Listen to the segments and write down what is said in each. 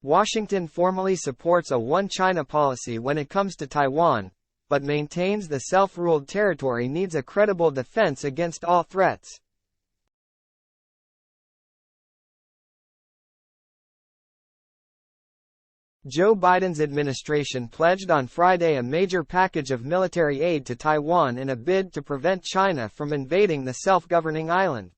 Washington formally supports a One China policy when it comes to Taiwan, but maintains the self-ruled territory needs a credible defense against all threats. Joe Biden's administration pledged on Friday a major package of military aid to Taiwan in a bid to prevent China from invading the self-governing island.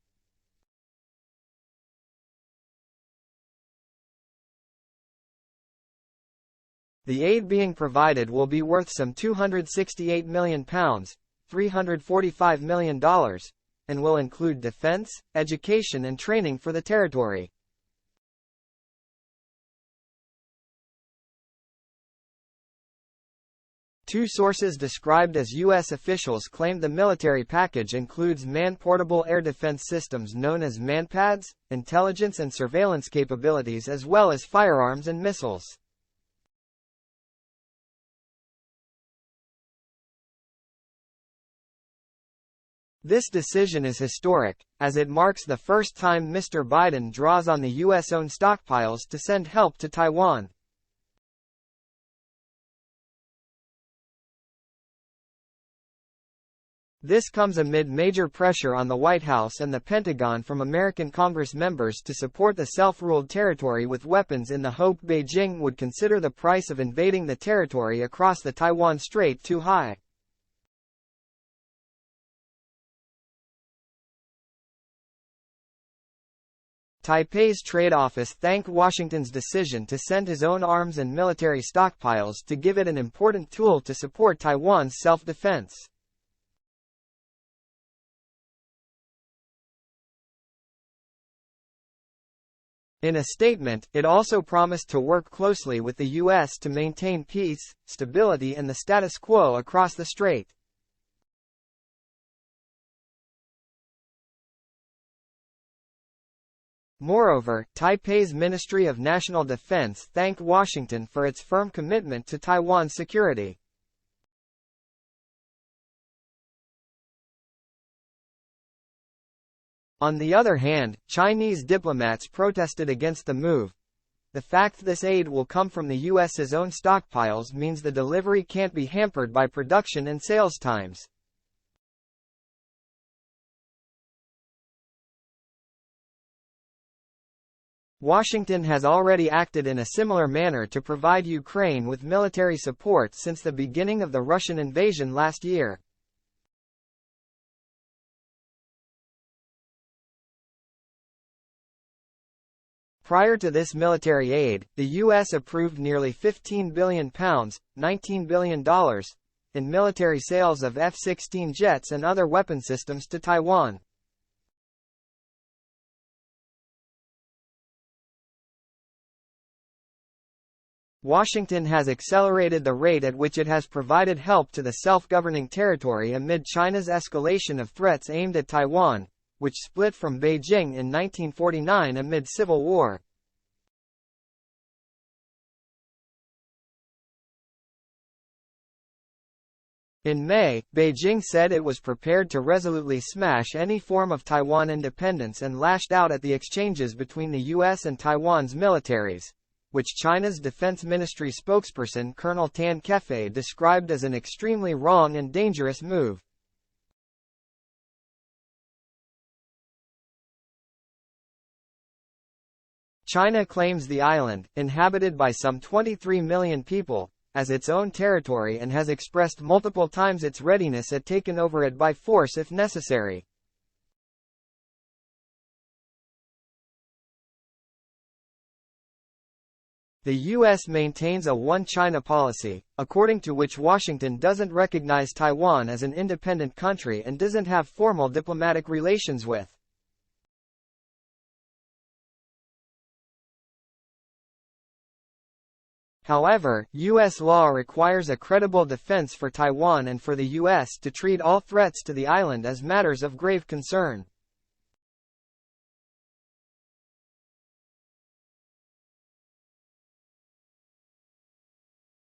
The aid being provided will be worth some £268 million, $345 million, and will include defense, education and training for the territory. Two sources described as U.S. officials claimed the military package includes man-portable air defense systems known as manpads, intelligence and surveillance capabilities as well as firearms and missiles. This decision is historic, as it marks the first time Mr. Biden draws on the U.S.-owned stockpiles to send help to Taiwan. This comes amid major pressure on the White House and the Pentagon from American Congress members to support the self-ruled territory with weapons in the hope Beijing would consider the price of invading the territory across the Taiwan Strait too high. Taipei's trade office thanked Washington's decision to send his own arms and military stockpiles to give it an important tool to support Taiwan's self-defense. In a statement, it also promised to work closely with the U.S. to maintain peace, stability and the status quo across the strait. Moreover, Taipei's Ministry of National Defense thanked Washington for its firm commitment to Taiwan's security. On the other hand, Chinese diplomats protested against the move. The fact this aid will come from the U.S.'s own stockpiles means the delivery can't be hampered by production and sales times. Washington has already acted in a similar manner to provide Ukraine with military support since the beginning of the Russian invasion last year. Prior to this military aid, the U.S. approved nearly £15 billion, $19 billion, in military sales of F-16 jets and other weapon systems to Taiwan. Washington has accelerated the rate at which it has provided help to the self-governing territory amid China's escalation of threats aimed at Taiwan, which split from Beijing in 1949 amid civil war. In May, Beijing said it was prepared to resolutely smash any form of Taiwan independence and lashed out at the exchanges between the U.S. and Taiwan's militaries, which China's Defense Ministry spokesperson Colonel Tan Kefei described as an extremely wrong and dangerous move. China claims the island, inhabited by some 23 million people, as its own territory and has expressed multiple times its readiness at taking over it by force if necessary. The U.S. maintains a One China policy, according to which Washington doesn't recognize Taiwan as an independent country and doesn't have formal diplomatic relations with. However, U.S. law requires a credible defense for Taiwan and for the U.S. to treat all threats to the island as matters of grave concern.